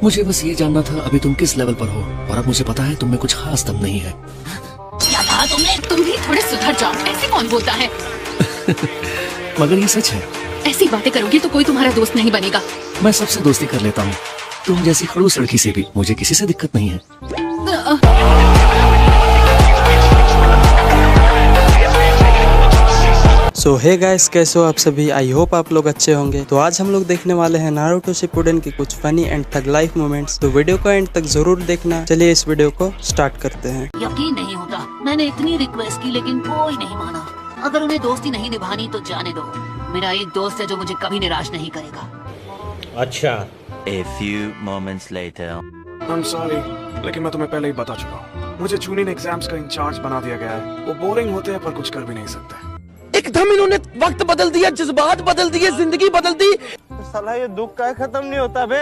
मुझे बस ये जानना था अभी तुम किस लेवल पर हो, और अब मुझे पता है तुम में कुछ खास दम नहीं है। क्या कहा तुमने? तुम भी थोड़े सुधर जाओ, ऐसे कौन बोलता है? मगर ये सच है। ऐसी बातें करोगे तो कोई तुम्हारा दोस्त नहीं बनेगा। मैं सबसे दोस्ती कर लेता हूँ, तुम जैसी खड़ूस लड़की से भी। मुझे किसी से दिक्कत नहीं है। सो हे गाइस, कैसे हो आप सभी? आई होप आप लोग अच्छे होंगे। तो आज हम लोग देखने वाले हैं नारुतो शिपुडेन के कुछ funny and tug life moments. तो वीडियो को एंड तक जरूर देखना। चलिए इस वीडियो को स्टार्ट करते हैं। यकीन नहीं होता, मैंने इतनी रिक्वेस्ट की लेकिन कोई नहीं माना। अगर उन्हें दोस्ती नहीं निभानी तो जाने दो। मेरा एक दोस्त है जो मुझे कभी निराश नहीं करेगा। अच्छा। A few moments later. I'm sorry, लेकिन मैं तुम्हें पहले ही बता चुका हूँ। मुझे चुनिन एग्जाम्स का इंचार्ज बना दिया गया है। वो बोरिंग होते हैं पर कुछ कर भी नहीं सकते। एकदम इन्होंने वक्त बदल दिया, जज्बात बदल दिए, जिंदगी बदल दी। साला ये दुख का खत्म नहीं होता बे।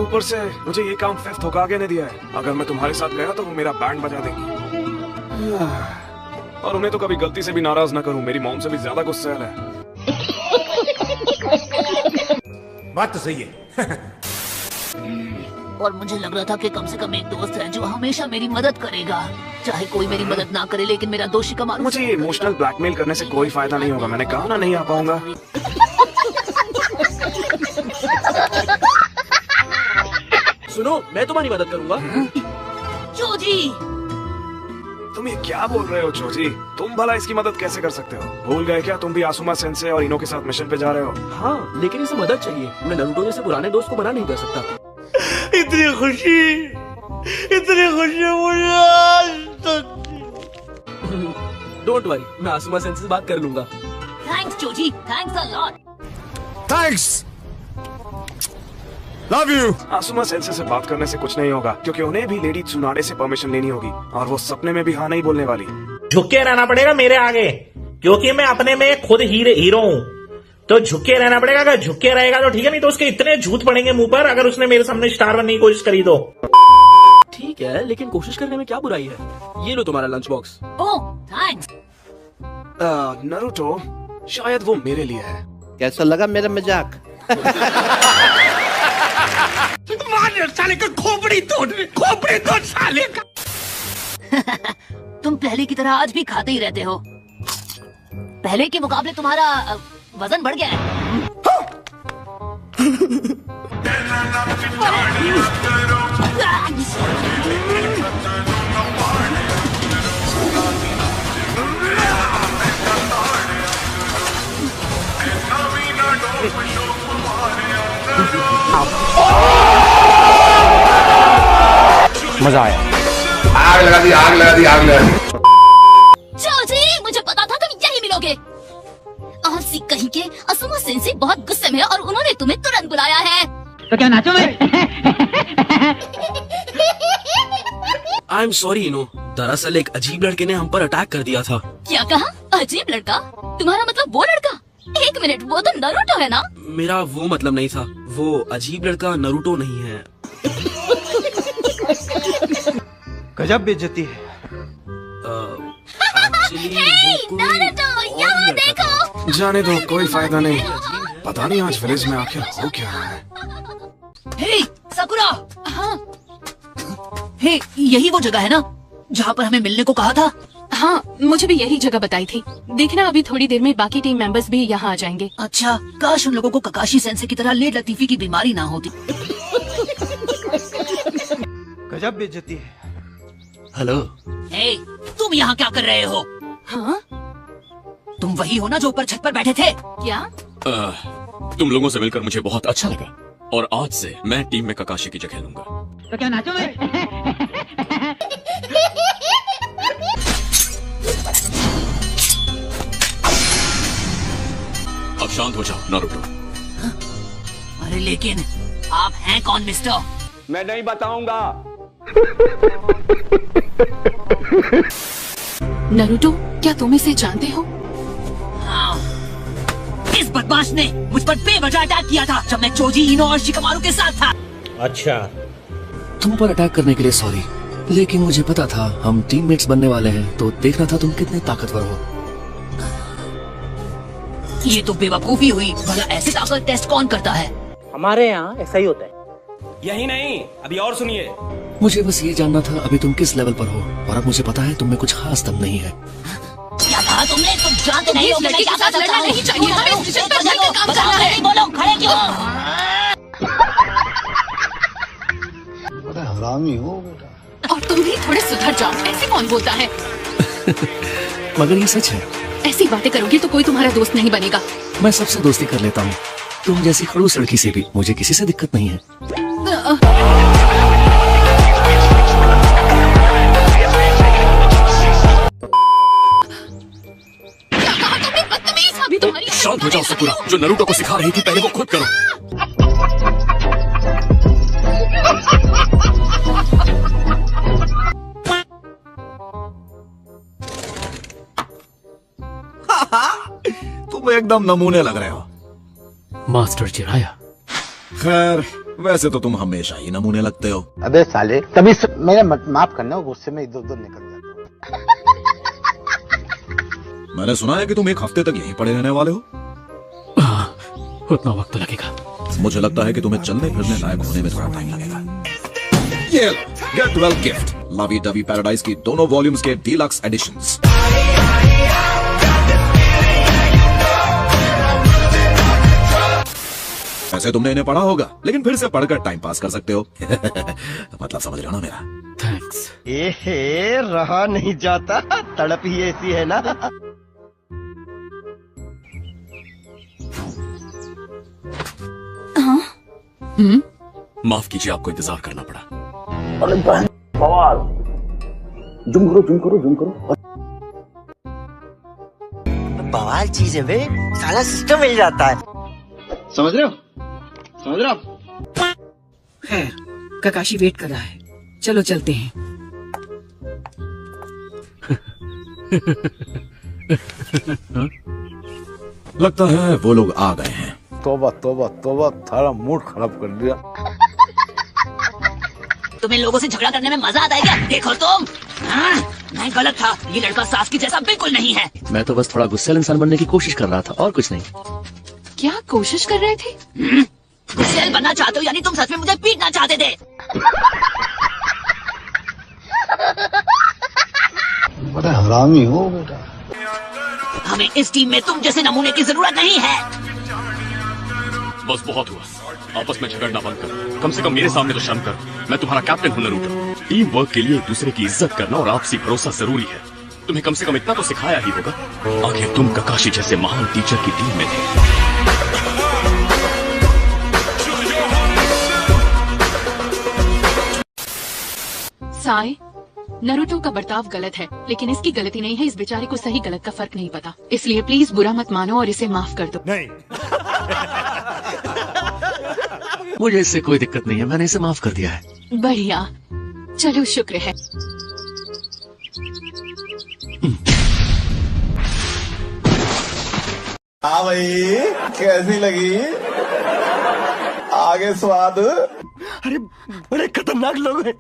ऊपर से मुझे ये काम फिफ्थ होकागे ने दिया है। अगर मैं तुम्हारे साथ गया तो वो मेरा बैंड बजा देंगी। और उन्हें तो कभी गलती से भी नाराज ना करूं। मेरी मॉम से भी ज्यादा गुस्सैल है। बात तो सही है। और मुझे लग रहा था कि कम से कम एक दोस्त है जो हमेशा मेरी मदद करेगा, चाहे कोई मेरी मदद ना करे। लेकिन मेरा दोषी कमाल। मुझे ये इमोशनल ब्लैकमेल करने से कोई फायदा नहीं होगा। मैंने कहा ना नहीं आ पाऊंगा। सुनो, मैं तुम्हारी मदद करूंगा। जोजी, तुम ये क्या बोल रहे हो चोजी? तुम भला इसकी मदद कैसे कर सकते हो? भूल गए क्या तुम भी आसुमा सेंसे और इनो के साथ मिशन पे जा रहे हो? हाँ, लेकिन इसे मदद चाहिए। मैं नारुतो जैसे पुराने दोस्त को मना नहीं कर सकता। इतनी खुशी मुझे आज तक। डोंट वरी, मैं आसुमा सेन से बात कर लूंगा। Thanks Jojie, thanks a lot. Thanks, love you. Asuma sensei से बात करने से कुछ नहीं होगा, क्योंकि उन्हें भी लेडी त्सुनाडे से परमिशन लेनी होगी, और वो सपने में भी हाँ नहीं बोलने वाली। झुक के रहना पड़ेगा मेरे आगे, क्योंकि मैं अपने में खुद हीरो हूँ। तो झुक के रहना पड़ेगा। अगर झुक के रहेगा तो ठीक है, नहीं तो उसके इतने झूठ पड़ेंगे मुंह पर अगर उसने मेरे सामने स्टार बनने की कोशिश करी तो। ठीक है, लेकिन कोशिश करने में क्या बुराई है? ये लो तुम्हारा लंच बॉक्स। ओह थैंक्स। नारुतो, शायद वो मेरे लिए है। कैसा लगा मेरा मजाक? साले का खोपड़ी तोड़ साले का। तुम पहले की तरह आज भी खाते ही रहते हो। पहले के मुकाबले तुम्हारा वजन बढ़ गया है। मजा आया। आग लगा दी। जोजी, मुझे पता था तुम यही मिलोगे। आलसी कहीं के। आसुमा सेंसे बहुत गुस्से में है और उन्होंने तुम्हें तुरंत बुलाया है। तो क्या नाचो मैं? आई एम सॉरी इनो, दरअसल एक अजीब लड़के ने हम पर अटैक कर दिया था। क्या कहा? अजीब लड़का? तुम्हारा मतलब वो लड़का? एक मिनट, वो तो नारुतो है ना? मेरा वो मतलब नहीं था। वो अजीब लड़का नारुतो नहीं है। गजब बेइज्जती है। नारुतो, यहाँ देखो। जाने दो, कोई फायदा नहीं। पता नहीं आज विलेज में आखिर हो क्या रहा है। हे साकुरा। हाँ हे, यही वो जगह है ना जहाँ पर हमें मिलने को कहा था? हाँ, मुझे भी यही जगह बताई थी। देखना अभी थोड़ी देर में बाकी टीम मेंबर्स भी यहाँ आ जाएंगे। अच्छा, काश उन लोगों को ककाशी सेंसे की तरह लेट लतीफी की बीमारी ना होती। गजब बेइज्जती है। हेलो। हे, तुम यहाँ क्या कर रहे हो? हाँ? तुम वही हो ना जो ऊपर छत पर बैठे थे? क्या? तुम लोगों से मिलकर मुझे बहुत अच्छा लगा, और आज से मैं टीम में ककाशी की जगह लूंगा। तो क्या नाचो मैं? अब शांत हो जाओ नारुतो। अरे लेकिन आप हैं कौन मिस्टर? मैं नहीं बताऊंगा। नारुतो, क्या तुम इसे जानते हो? हाँ, इस बदमाश ने मुझ पर बेवजह अटैक किया था जब मैं जोजी, इनो और शिकमारू के साथ था। अच्छा, तुम पर अटैक करने के लिए सॉरी, लेकिन मुझे पता था हम टीममेट्स बनने वाले हैं, तो देखना था तुम कितने ताकतवर हो। ये तो बेवकूफी हुई। भला ऐसे ताकत टेस्ट कौन करता है? हमारे यहाँ ऐसा ही होता है। यही नहीं, अभी और सुनिए। मुझे बस ये जानना था अभी तुम किस लेवल पर हो, और अब मुझे पता है तुम में कुछ खास दम नहीं है। क्या कहा तुमने? तुम जानते नहीं हो इस लड़के क्या के साथ लड़ना नहीं चाहिए, हमें इस मिशन पर मिलकर काम करना है। बोलो, खड़े क्यों? बड़ा हरामी हो बेटा। और तुम भी थोड़े सुधर जाओ, ऐसे कौन बोलता है? मगर ये सच है। ऐसी बातें करोगे तो कोई तुम्हारा दोस्त नहीं बनेगा। मैं सबसे दोस्ती कर लेता हूँ, तुम जैसी खड़ूस लड़की से भी। मुझे किसी से दिक्कत नहीं है। क्या कहा तुमने? बदतमीज! अभी तुम्हारी शांत हो जाओ सकुरा, जो नरूटो को सिखा रही थी पहले वो खुद करो। तुम एकदम नमूने लग रहे हो मास्टर चिराया। खैर, वैसे तो तुम हमेशा ही नमूने लगते हो। अबे साले, तभी मेरे माफ करना, गुस्से में इधर उधर निकल जाता हूँ। मैंने सुना है कि तुम एक हफ्ते तक यहीं पड़े रहने वाले हो। उतना वक्त लगेगा। मुझे लगता है कि तुम्हें चलने फिरने लायक होने में थोड़ा टाइम लगेगा। ये लो, get well gift, lovey dovey paradise की दोनों वॉल्यूम्स के डीलक्स एडिशंस। ऐसे तुमने इन्हें पढ़ा होगा, लेकिन फिर से पढ़कर टाइम पास कर सकते हो। मतलब समझ रहे हो ना मेरा? थैंक्स। ए रहा नहीं जाता, तड़प ही ऐसी है ना। माफ कीजिए, आपको इंतजार करना पड़ा। अरे बहन बवाल, जुम करो। बवाल चीज है बे, साला सिस्टम मिल जाता है। समझ रहे हो? खैर, ककाशी वेट कर रहा है, चलो चलते हैं। लगता है वो लोग आ गए हैं। तोबा, थारा मूड खराब कर दिया। तुम्हें लोगों से झगड़ा करने में मजा आता है क्या? देखो तुम, मैं गलत था, ये लड़का सास की जैसा बिल्कुल नहीं है। मैं तो बस थोड़ा गुस्सैल इंसान बनने की कोशिश कर रहा था, और कुछ नहीं। क्या कोशिश कर रहे थे? गुस्सैल बनना चाहते हो यानी तुम सच में मुझे पीटना चाहते थे। बड़ा हरामी हो बेटा। हमें इस टीम में तुम जैसे नमूने की जरूरत नहीं है। बस बहुत हुआ, आपस में झगड़ना बंद कर। कम से कम मेरे सामने तो शर्म कर। मैं तुम्हारा कैप्टन हूँ नरूटो। टीम वर्क के लिए एक दूसरे की इज्जत करना और आपसी भरोसा जरूरी है। तुम्हें कम से कम इतना तो सिखाया ही होगा। आखिर तुम ककाशी जैसे महान टीचर की टीम में थे। साई, नरूटो का बर्ताव गलत है, लेकिन इसकी गलती नहीं है। इस बेचारे को सही गलत का फर्क नहीं पता, इसलिए प्लीज बुरा मत मानो और इसे माफ कर दो। नहीं। मुझे इससे कोई दिक्कत नहीं है, मैंने इसे माफ कर दिया है। बढ़िया, चलो शुक्र है। हाँ भाई, कैसी लगी? आगे स्वाद। अरे बड़े खतरनाक लोग हैं।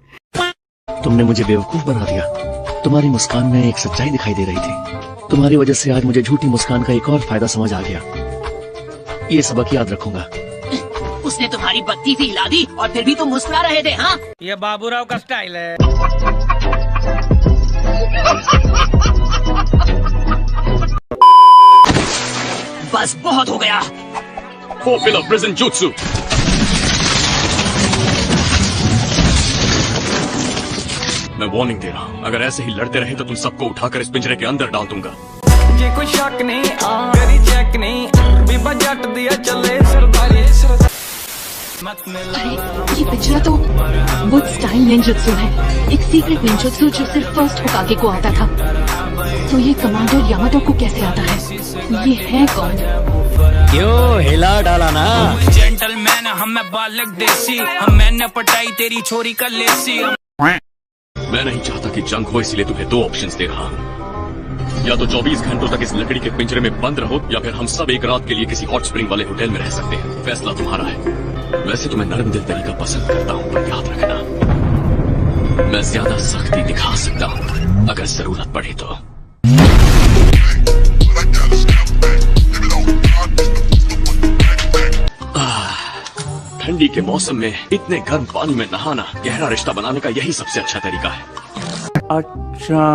तुमने मुझे बेवकूफ बना दिया। तुम्हारी मुस्कान में एक सच्चाई दिखाई दे रही थी। तुम्हारी वजह से आज मुझे झूठी मुस्कान का एक और फायदा समझ आ गया। ये सबक याद रखूंगा। उसने तुम्हारी बत्ती भी हिला दी और फिर भी तुम मुस्कुरा रहे थे। हाँ, ये बाबूराव का स्टाइल है। बस बहुत हो गया। Fulfill prison jutsu। मैं वार्निंग दे रहा हूँ, अगर ऐसे ही लड़ते रहे तो तुम सबको उठाकर इस पिंजरे के अंदर डाल दूंगा। ये कोई शक नहीं, करी चेक नहीं, बीबा जट दिया चले सरदारी। अरे ये पिंजरा तो बुट स्टाइल निंजुत्सु है, एक सीक्रेट निंजुत्सु जो सिर्फ फर्स्ट होकागे को आता था। तो ये कमांडर यामाटो को कैसे आता है? ये है कौन? क्यों हिला डाला ना? जेंटलमैन हम बालक देसी, हम मैंने पटाई तेरी छोरी का लेसी। मैं नहीं चाहता कि जंग हो, इसलिए तुम्हें दो ऑप्शंस दे रहा हूँ। या तो 24 घंटों तक इस लकड़ी के पिंजरे में बंद रहो, या फिर हम सब एक रात के लिए किसी हॉट स्प्रिंग वाले होटल में रह सकते हैं। फैसला तुम्हारा है। वैसे तो मैं नरम दिल तरीका पसंद करता हूँ, पर याद रखना मैं ज्यादा सख्ती दिखा सकता हूँ अगर जरूरत पड़े तो। ठंडी ठंडी के मौसम में इतने गर्म पानी में नहाना गहरा रिश्ता बनाने का यही सबसे अच्छा तरीका है। अच्छा,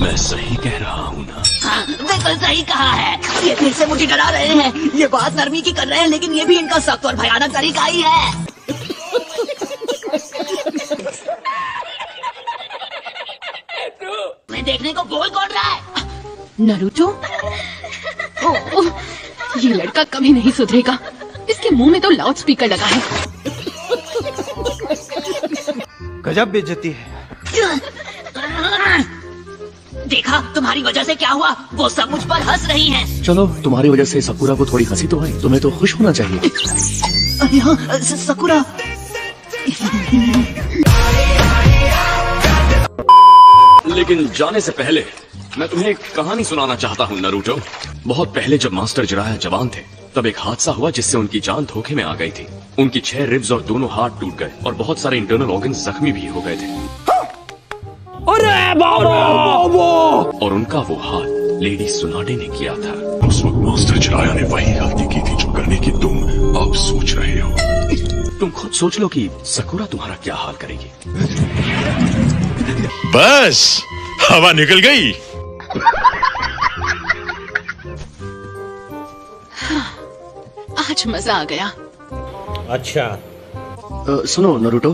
मैं सही कह रहा हूँ ना? हाँ, बिल्कुल सही कहा है। ये फिर से मुझे डरा रहे हैं। ये बात नरमी की कर रहे हैं, लेकिन ये भी इनका सख्त और भयानक तरीका ही है। मैं देखने को बोल कौन रहा है? नारुतो? ओह, ये लड़का कभी नहीं सुधरेगा। इसके मुंह में तो लाउड स्पीकर लगा है। गजब बेइज्जती है। देखा तुम्हारी वजह से क्या हुआ? वो सब मुझ पर हंस रही हैं। चलो, तुम्हारी वजह से सकुरा को थोड़ी हंसी तो आई। तुम्हें तो खुश होना चाहिए। अरे हाँ, सकुरा। लेकिन जाने से पहले मैं तुम्हें एक कहानी सुनाना चाहता हूँ नारुतो। बहुत पहले जब मास्टर जिराया जवान थे, तब एक हादसा हुआ जिससे उनकी जान धोखे में आ गई थी। उनकी 6 रिब्स और दोनों हाथ टूट गए और बहुत सारे इंटरनल ऑर्गन्स जख्मी भी हो गए थे। अरे बाबा! और उनका वो हाथ लेडी सुनाडे ने किया था। उस वक्त मास्टर जिराया ने वही गलती की थी जो करने की तुम अब सोच रहे हो। तुम खुद सोच लो कि सकुरा तुम्हारा क्या हाल करेगी। बस हवा निकल गई। आज मजा आ गया। अच्छा, सुनो नारुतो,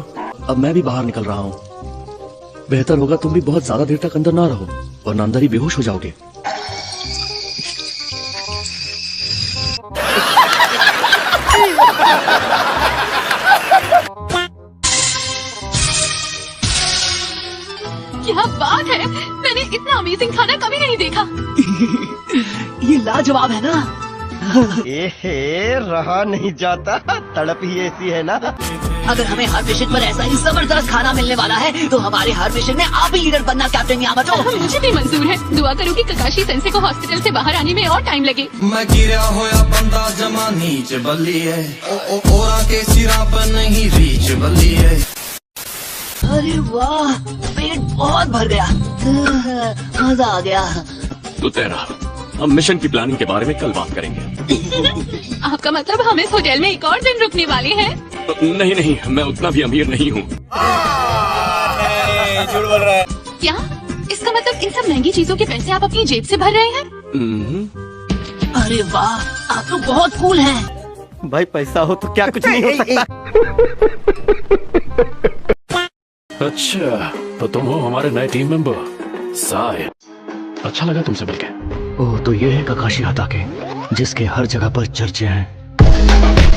अब मैं भी बाहर निकल रहा हूँ। बेहतर होगा तुम भी बहुत ज्यादा देर तक अंदर ना रहो, वरना अंदर ही बेहोश हो जाओगे। क्या बात है! मैंने इतना अमेजिंग खाना कभी नहीं देखा। ये लाजवाब है ना? रहा नहीं जाता, तड़प ही ऐसी है ना। अगर हमें हर मिशन पर ऐसा ही जबरदस्त खाना मिलने वाला है, तो हमारे हर मिशन में आप ही लीडर बनना कैप्टन यामाटो। मुझे भी मंजूर है। दुआ करो कि ककाशी सेंसे को हॉस्पिटल से बाहर आने में और टाइम लगे। मैं गिरा होया बंदा जमा नीच बल्ली है, ओरा के सिरा पर नहीं रीच बल्ली है। अरे वाह, पेट बहुत भर गया। मजा आ गया। तो तेरा हम मिशन की प्लानिंग के बारे में कल बात करेंगे। आपका मतलब हम इस होटल में एक और दिन रुकने वाले हैं? नहीं नहीं, मैं उतना भी अमीर नहीं हूँ। झूठ बोल रहा है। क्या? इसका मतलब इन सब महंगी चीजों के पैसे आप अपनी जेब से भर रहे हैं? अरे वाह, आप तो बहुत कूल हैं। भाई पैसा हो तो क्या कुछ नहीं हो सकता। अच्छा, तो तुम हो हमारे नए टीम मेंबर साय। अच्छा लगा तुमसे मिलके। ओह, तो ये है ककाशी हताके, जिसके हर जगह पर चर्चे हैं।